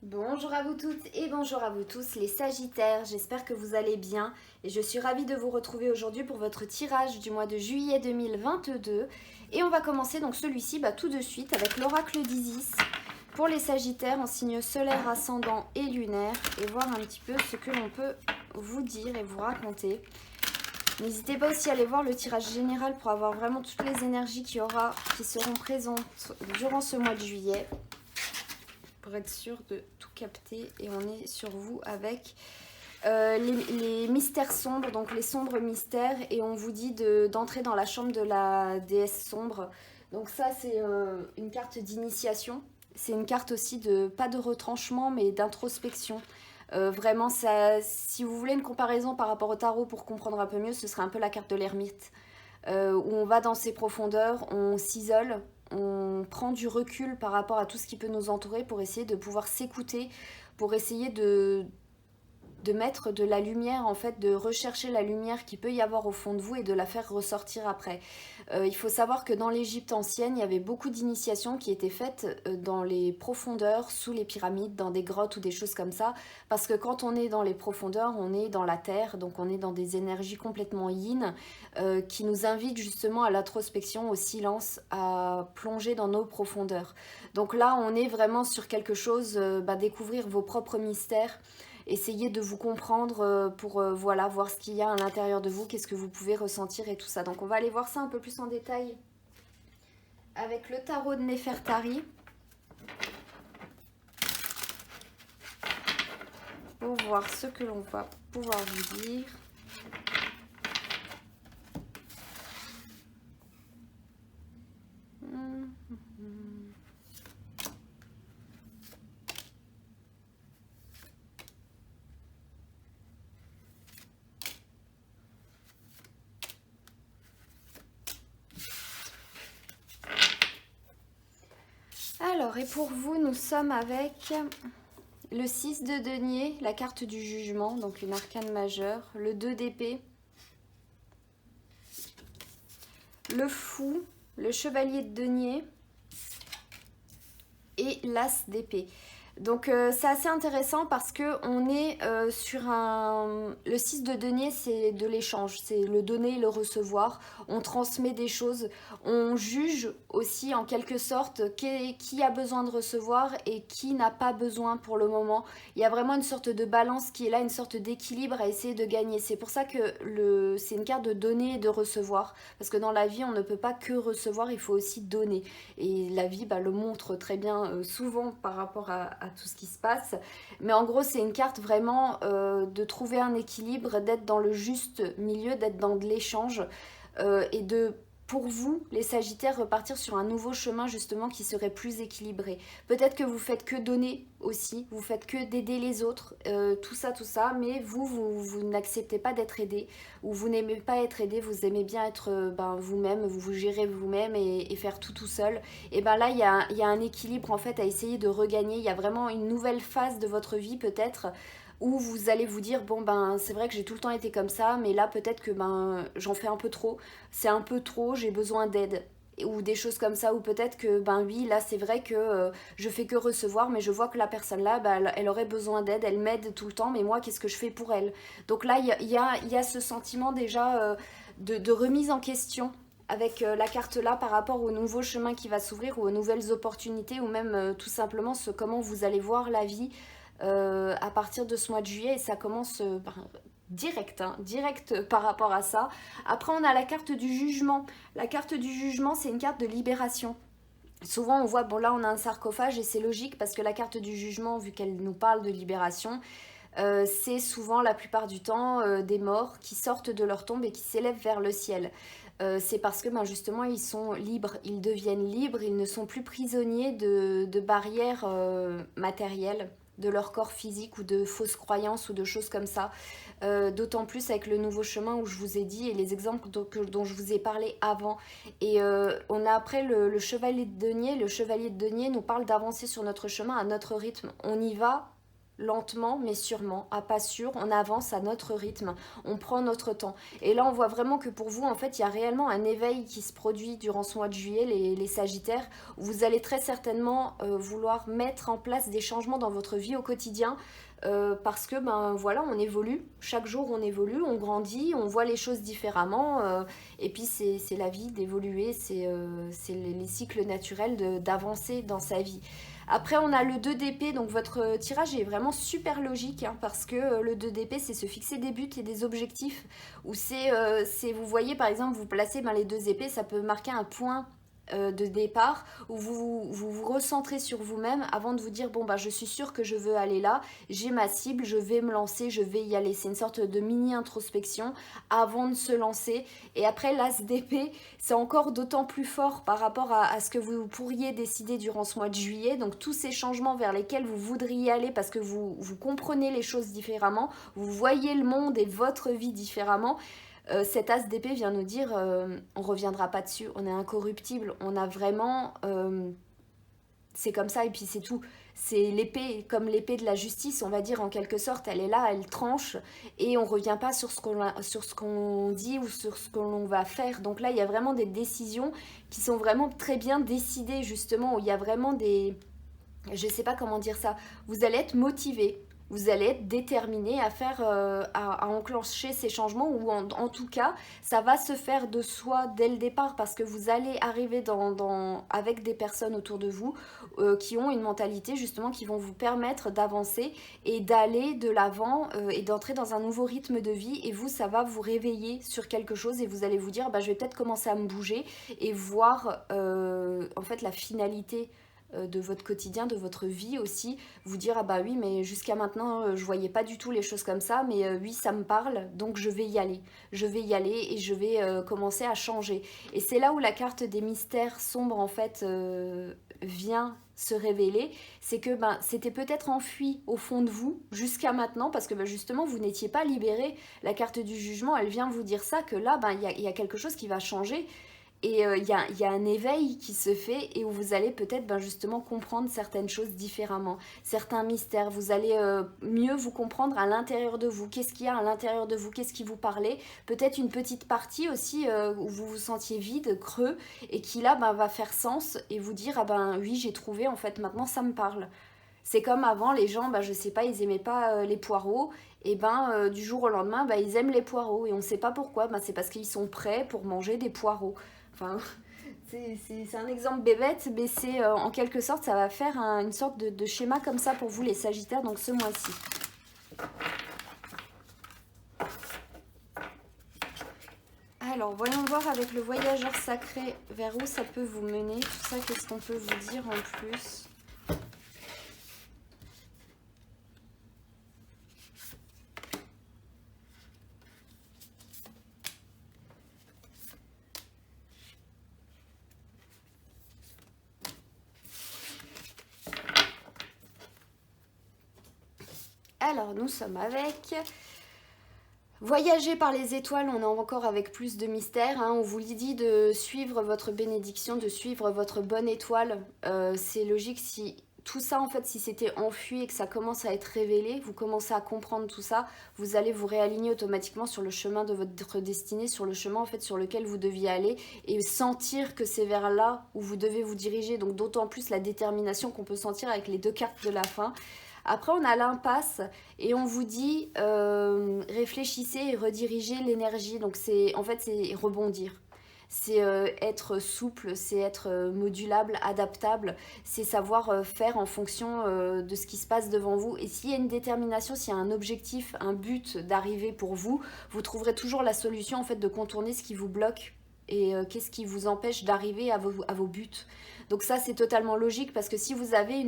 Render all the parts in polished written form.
Bonjour à vous toutes et bonjour à vous tous les Sagittaires, j'espère que vous allez bien et je suis ravie de vous retrouver aujourd'hui pour votre tirage du mois de juillet 2022 et on va commencer donc celui-ci tout de suite avec l'oracle d'Isis pour les Sagittaires en signe solaire, ascendant et lunaire et voir un petit peu ce que l'on peut vous dire et vous raconter. N'hésitez pas aussi à aller voir le tirage général pour avoir vraiment toutes les énergies qui seront présentes durant ce mois de juillet, pour être sûr de tout capter. Et on est sur vous avec les mystères sombres, donc les sombres mystères, et on vous dit d'entrer dans la chambre de la déesse sombre. Donc ça c'est une carte d'initiation, c'est une carte aussi de, pas de retranchement mais d'introspection. Vraiment, ça, si vous voulez une comparaison par rapport au tarot pour comprendre un peu mieux, ce serait un peu la carte de l'ermite, où on va dans ses profondeurs, on s'isole, on prend du recul par rapport à tout ce qui peut nous entourer pour essayer de pouvoir s'écouter, pour essayer de mettre de la lumière, en fait, de rechercher la lumière qui peut y avoir au fond de vous et de la faire ressortir après. Il faut savoir que dans l'Égypte ancienne, il y avait beaucoup d'initiations qui étaient faites dans les profondeurs, sous les pyramides, dans des grottes ou des choses comme ça, parce que quand on est dans les profondeurs, on est dans la terre, donc on est dans des énergies complètement yin, qui nous invitent justement à l'introspection, au silence, à plonger dans nos profondeurs. Donc là, on est vraiment sur quelque chose, découvrir vos propres mystères, essayez de vous comprendre pour voilà, voir ce qu'il y a à l'intérieur de vous, qu'est-ce que vous pouvez ressentir et tout ça. Donc on va aller voir ça un peu plus en détail avec le tarot de Néfertari pour voir ce que l'on va pouvoir vous dire. Alors, et pour vous, nous sommes avec le 6 de denier, la carte du jugement, donc une arcane majeure, le 2 d'épée, le fou, le chevalier de denier et l'as d'épée. Donc c'est assez intéressant parce que on est sur un... Le 6 de denier, c'est de l'échange, c'est le donner et le recevoir. On transmet des choses, on juge aussi en quelque sorte qui a besoin de recevoir et qui n'a pas besoin pour le moment. Il y a vraiment une sorte de balance qui est là, une sorte d'équilibre à essayer de gagner. C'est pour ça que c'est une carte de donner et de recevoir. Parce que dans la vie, on ne peut pas que recevoir, il faut aussi donner. Et la vie le montre très bien souvent par rapport à tout ce qui se passe. Mais en gros, c'est une carte vraiment de trouver un équilibre, d'être dans le juste milieu, d'être dans de l'échange et de, pour vous, les Sagittaires, repartir sur un nouveau chemin justement qui serait plus équilibré. Peut-être que vous faites que donner aussi, vous faites que d'aider les autres, tout ça, mais vous n'acceptez pas d'être aidé, ou vous n'aimez pas être aidé, vous aimez bien être vous-même, vous gérez vous-même et faire tout seul. Et là, il y a un équilibre en fait à essayer de regagner. Il y a vraiment une nouvelle phase de votre vie peut-être où vous allez vous dire bon c'est vrai que j'ai tout le temps été comme ça, mais là peut-être que j'en fais un peu trop, c'est un peu trop, j'ai besoin d'aide, ou des choses comme ça, ou peut-être que oui, là c'est vrai que je fais que recevoir, mais je vois que la personne là elle aurait besoin d'aide, elle m'aide tout le temps, mais moi qu'est-ce que je fais pour elle? Donc là il y a ce sentiment déjà de remise en question avec la carte là par rapport au nouveau chemin qui va s'ouvrir, ou aux nouvelles opportunités, ou même tout simplement comment vous allez voir la vie à partir de ce mois de juillet. Et ça commence direct, direct par rapport à ça. Après, on a la carte du jugement. La carte du jugement, c'est une carte de libération. Souvent, on voit, bon là, on a un sarcophage et c'est logique parce que la carte du jugement, vu qu'elle nous parle de libération, c'est souvent la plupart du temps des morts qui sortent de leur tombe et qui s'élèvent vers le ciel. C'est parce que justement ils sont libres, ils deviennent libres, ils ne sont plus prisonniers de barrières matérielles, de leur corps physique ou de fausses croyances ou de choses comme ça. D'autant plus avec le nouveau chemin où je vous ai dit et les exemples dont je vous ai parlé avant. Et on a après le chevalier de denier. Le chevalier de denier nous parle d'avancer sur notre chemin à notre rythme. On y va lentement mais sûrement, à pas sûr, on avance à notre rythme, on prend notre temps. Et là on voit vraiment que pour vous en fait il y a réellement un éveil qui se produit durant ce mois de juillet, les Sagittaires, où vous allez très certainement vouloir mettre en place des changements dans votre vie au quotidien, parce que ben voilà, on évolue, chaque jour on évolue, on grandit, on voit les choses différemment, et puis c'est la vie d'évoluer, c'est les cycles naturels d'avancer dans sa vie. Après, on a le 2 d'épée, donc votre tirage est vraiment super logique, hein, parce que le 2 d'épée, c'est se fixer des buts et des objectifs, où vous voyez par exemple, vous placez ben, les 2 épées, ça peut marquer un point de départ où vous recentrez sur vous-même avant de vous dire bon bah je suis sûre que je veux aller là, j'ai ma cible, je vais me lancer, je vais y aller. C'est une sorte de mini introspection avant de se lancer. Et après l'as d'épée, c'est encore d'autant plus fort par rapport à ce que vous pourriez décider durant ce mois de juillet. Donc tous ces changements vers lesquels vous voudriez aller parce que vous comprenez les choses différemment, vous voyez le monde et votre vie différemment. Cet as d'épée vient nous dire on reviendra pas dessus, on est incorruptible, on a vraiment c'est comme ça et puis c'est tout. C'est l'épée, comme l'épée de la justice, on va dire en quelque sorte, elle est là, elle tranche et on revient pas sur ce qu'on dit ou sur ce qu'on va faire. Donc là il y a vraiment des décisions qui sont vraiment très bien décidées justement, où il y a vraiment des, je sais pas comment dire ça, vous allez être motivé, vous allez être déterminé à faire, à enclencher ces changements, ou en tout cas, ça va se faire de soi dès le départ, parce que vous allez arriver avec des personnes autour de vous qui ont une mentalité justement qui vont vous permettre d'avancer et d'aller de l'avant et d'entrer dans un nouveau rythme de vie. Et vous, ça va vous réveiller sur quelque chose et vous allez vous dire, bah, je vais peut-être commencer à me bouger et voir en fait la finalité de votre quotidien, de votre vie aussi, vous dire ah bah oui mais jusqu'à maintenant je voyais pas du tout les choses comme ça, mais oui ça me parle donc je vais y aller, et je vais commencer à changer. Et c'est là où la carte des mystères sombres en fait vient se révéler, c'est que ben, c'était peut-être enfui au fond de vous jusqu'à maintenant parce que ben, justement vous n'étiez pas libéré. La carte du jugement elle vient vous dire ça, que là ben, y a quelque chose qui va changer. Et y a un éveil qui se fait et où vous allez peut-être ben, justement comprendre certaines choses différemment, certains mystères. Vous allez mieux vous comprendre à l'intérieur de vous. Qu'est-ce qu'il y a à l'intérieur de vous? Qu'est-ce qui vous parlait? Peut-être une petite partie aussi où vous vous sentiez vide, creux, et qui là ben, va faire sens et vous dire ah ben oui j'ai trouvé, en fait maintenant ça me parle. C'est comme avant, les gens, bah, je sais pas, ils aimaient pas les poireaux, et ben du jour au lendemain, bah, ils aiment les poireaux, et on sait pas pourquoi, bah, c'est parce qu'ils sont prêts pour manger des poireaux. Enfin, c'est un exemple bébête, mais c'est en quelque sorte, ça va faire une sorte de schéma comme ça pour vous les Sagittaires, donc ce mois-ci. Alors, voyons voir avec le voyageur sacré, vers où ça peut vous mener, tout ça, qu'est-ce qu'on peut vous dire en plus? Alors, nous sommes avec voyager par les étoiles, on est encore avec plus de mystère, hein. On vous dit de suivre votre bénédiction, de suivre votre bonne étoile. C'est logique, si tout ça, en fait, si c'était enfui et que ça commence à être révélé, vous commencez à comprendre tout ça, vous allez vous réaligner automatiquement sur le chemin de votre destinée, sur le chemin en fait sur lequel vous deviez aller, et sentir que c'est vers là où vous devez vous diriger. Donc d'autant plus la détermination qu'on peut sentir avec les deux cartes de la fin. Après, on a l'impasse et on vous dit réfléchissez et redirigez l'énergie. Donc, en fait, c'est rebondir. C'est être souple, c'est être modulable, adaptable. C'est savoir faire en fonction de ce qui se passe devant vous. Et s'il y a une détermination, s'il y a un objectif, un but d'arriver pour vous, vous trouverez toujours la solution en fait de contourner ce qui vous bloque. Et qu'est-ce qui vous empêche d'arriver à vos buts. Donc ça, c'est totalement logique parce que si vous avez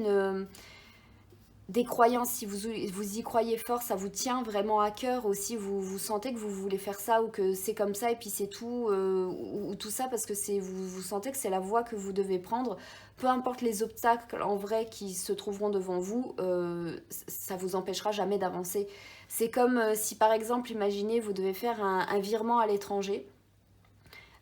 des croyances, si vous y croyez fort, ça vous tient vraiment à cœur aussi, vous sentez que vous voulez faire ça ou que c'est comme ça et puis c'est tout, ou tout ça parce que vous sentez que c'est la voie que vous devez prendre, peu importe les obstacles en vrai qui se trouveront devant vous, ça vous empêchera jamais d'avancer. C'est comme si par exemple, imaginez, vous devez faire un virement à l'étranger,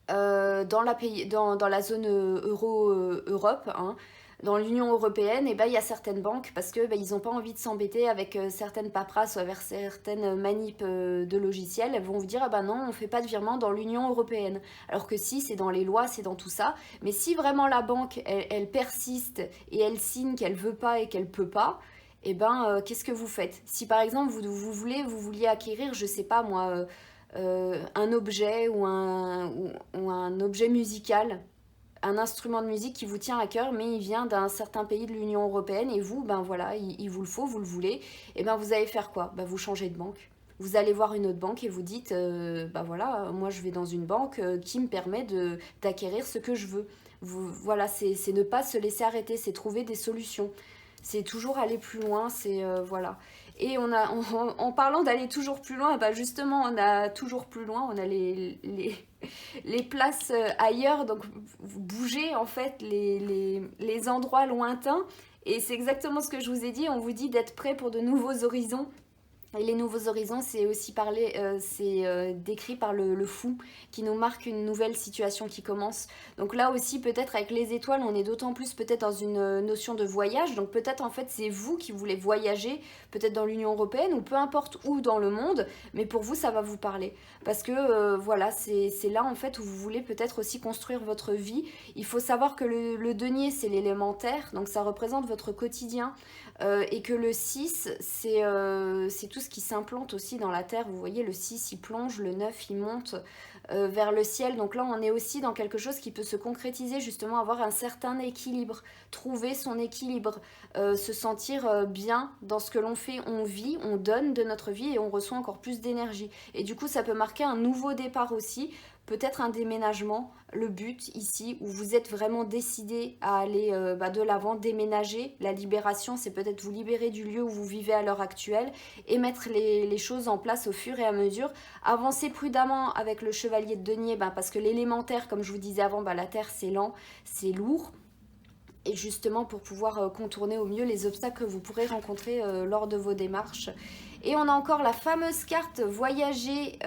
dans la zone Europe, hein, Dans l'Union européenne, il y a certaines banques, parce que ils n'ont pas envie de s'embêter avec certaines paperasses ou avec certaines manips de logiciels, elles vont vous dire, ah bah non, on ne fait pas de virement dans l'Union européenne. Alors que si, c'est dans les lois, c'est dans tout ça. Mais si vraiment la banque, elle persiste et elle signe qu'elle veut pas et qu'elle peut pas, qu'est-ce que vous faites? Si par exemple, vous vouliez acquérir, je sais pas moi, un objet ou un objet musical, un instrument de musique qui vous tient à cœur, mais il vient d'un certain pays de l'Union européenne, et vous, ben voilà, il vous le faut, vous le voulez, et ben vous allez faire quoi? Ben vous changez de banque. Vous allez voir une autre banque et vous dites, ben voilà, moi je vais dans une banque qui me permet d'acquérir ce que je veux. Voilà, c'est ne pas se laisser arrêter, c'est trouver des solutions. C'est toujours aller plus loin, c'est voilà. Et en parlant d'aller toujours plus loin, bah justement, on a toujours plus loin, on a les places ailleurs, donc vous bougez en fait les endroits lointains. Et c'est exactement ce que je vous ai dit, on vous dit d'être prêt pour de nouveaux horizons. Et les nouveaux horizons, c'est aussi décrit par le fou qui nous marque une nouvelle situation qui commence. Donc là aussi, peut-être avec les étoiles, on est d'autant plus peut-être dans une notion de voyage. Donc peut-être en fait c'est vous qui voulez voyager, peut-être dans l'Union européenne ou peu importe où dans le monde, mais pour vous ça va vous parler. Parce que voilà, c'est là en fait où vous voulez peut-être aussi construire votre vie. Il faut savoir que le denier c'est l'élémentaire, donc ça représente votre quotidien. Et que le 6, c'est tout ce qui s'implante aussi dans la terre. Vous voyez, le 6, il plonge, le 9, il monte vers le ciel. Donc là, on est aussi dans quelque chose qui peut se concrétiser, justement, avoir un certain équilibre, trouver son équilibre, se sentir bien dans ce que l'on fait. On vit, on donne de notre vie et on reçoit encore plus d'énergie. Et du coup, ça peut marquer un nouveau départ aussi, peut-être un déménagement, le but ici où vous êtes vraiment décidé à aller de l'avant, déménager. La libération, c'est peut-être vous libérer du lieu où vous vivez à l'heure actuelle et mettre les choses en place au fur et à mesure. Avancer prudemment avec le chevalier de denier, parce que l'élémentaire, comme je vous disais avant, la terre c'est lent, c'est lourd. Et justement pour pouvoir contourner au mieux les obstacles que vous pourrez rencontrer lors de vos démarches. Et on a encore la fameuse carte voyager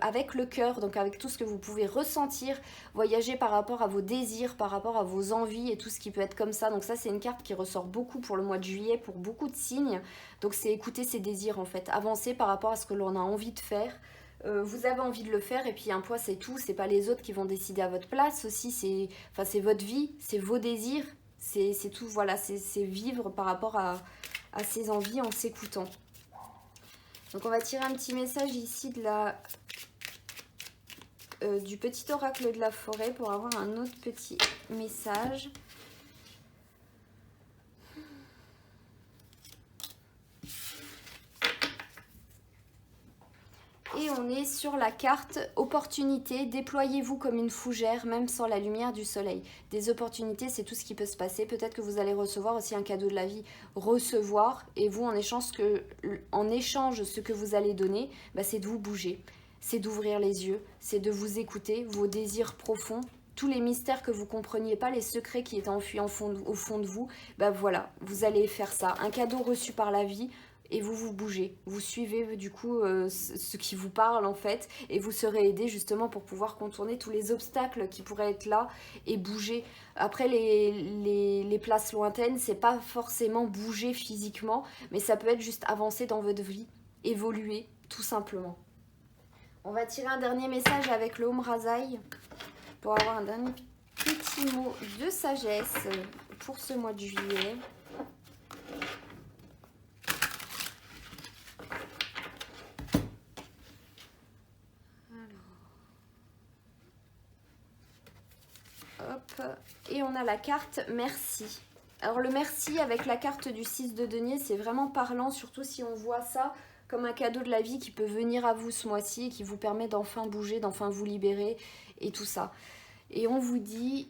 avec le cœur, donc avec tout ce que vous pouvez ressentir, voyager par rapport à vos désirs, par rapport à vos envies et tout ce qui peut être comme ça. Donc ça c'est une carte qui ressort beaucoup pour le mois de juillet, pour beaucoup de signes. Donc c'est écouter ses désirs en fait, avancer par rapport à ce que l'on a envie de faire. Vous avez envie de le faire et puis un poids c'est tout, c'est pas les autres qui vont décider à votre place aussi, c'est votre vie, c'est vos désirs, c'est tout, voilà, c'est vivre par rapport à ses envies en s'écoutant. Donc on va tirer un petit message ici du petit oracle de la forêt pour avoir un autre petit message. Et on est sur la carte opportunité, déployez-vous comme une fougère, même sans la lumière du soleil. Des opportunités, c'est tout ce qui peut se passer. Peut-être que vous allez recevoir aussi un cadeau de la vie, recevoir, et vous, en échange, ce que vous allez donner, c'est de vous bouger, c'est d'ouvrir les yeux, c'est de vous écouter, vos désirs profonds, tous les mystères que vous ne compreniez pas, les secrets qui étaient enfuis au fond de vous, voilà, vous allez faire ça. Un cadeau reçu par la vie, et vous bougez, vous suivez du coup ce qui vous parle en fait, et vous serez aidé justement pour pouvoir contourner tous les obstacles qui pourraient être là et bouger. Après les places lointaines, c'est pas forcément bouger physiquement, mais ça peut être juste avancer dans votre vie, évoluer tout simplement. On va tirer un dernier message avec le Om Razaï pour avoir un dernier petit mot de sagesse pour ce mois de juillet. Hop. Et on a la carte merci. Alors le merci avec la carte du 6 de denier, c'est vraiment parlant, surtout si on voit ça comme un cadeau de la vie qui peut venir à vous ce mois-ci et qui vous permet d'enfin bouger, d'enfin vous libérer et tout ça. Et on vous dit,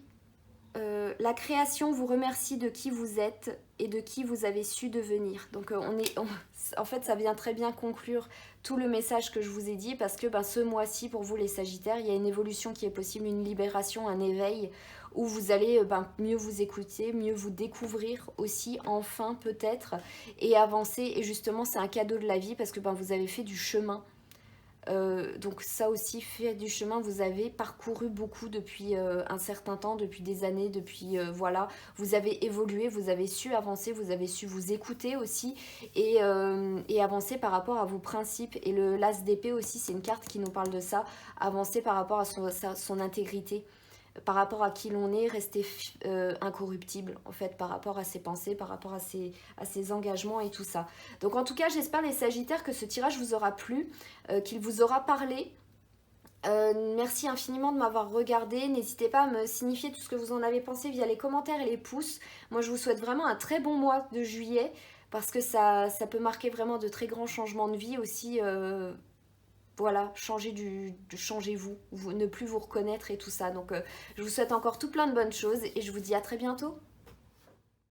la création vous remercie de qui vous êtes et de qui vous avez su devenir. Donc en fait ça vient très bien conclure tout le message que je vous ai dit, parce que ce mois-ci pour vous les Sagittaires, il y a une évolution qui est possible, une libération, un éveil, où vous allez mieux vous écouter, mieux vous découvrir aussi, enfin peut-être, et avancer. Et justement c'est un cadeau de la vie parce que vous avez fait du chemin Donc ça aussi, fait du chemin, vous avez parcouru beaucoup depuis un certain temps, depuis des années, depuis voilà, vous avez évolué, vous avez su avancer, vous avez su vous écouter aussi et avancer par rapport à vos principes. Et le l'as d'épée aussi, c'est une carte qui nous parle de ça, avancer par rapport à son intégrité, par rapport à qui l'on est, rester incorruptible en fait, par rapport à ses pensées, par rapport à ses engagements et tout ça. Donc en tout cas, j'espère les Sagittaires que ce tirage vous aura plu, qu'il vous aura parlé. Merci infiniment de m'avoir regardé. N'hésitez pas à me signifier tout ce que vous en avez pensé via les commentaires et les pouces. Moi, je vous souhaite vraiment un très bon mois de juillet parce que ça peut marquer vraiment de très grands changements de vie aussi. Voilà, changez vous, ne plus vous reconnaître et tout ça. Donc, je vous souhaite encore tout plein de bonnes choses et je vous dis à très bientôt.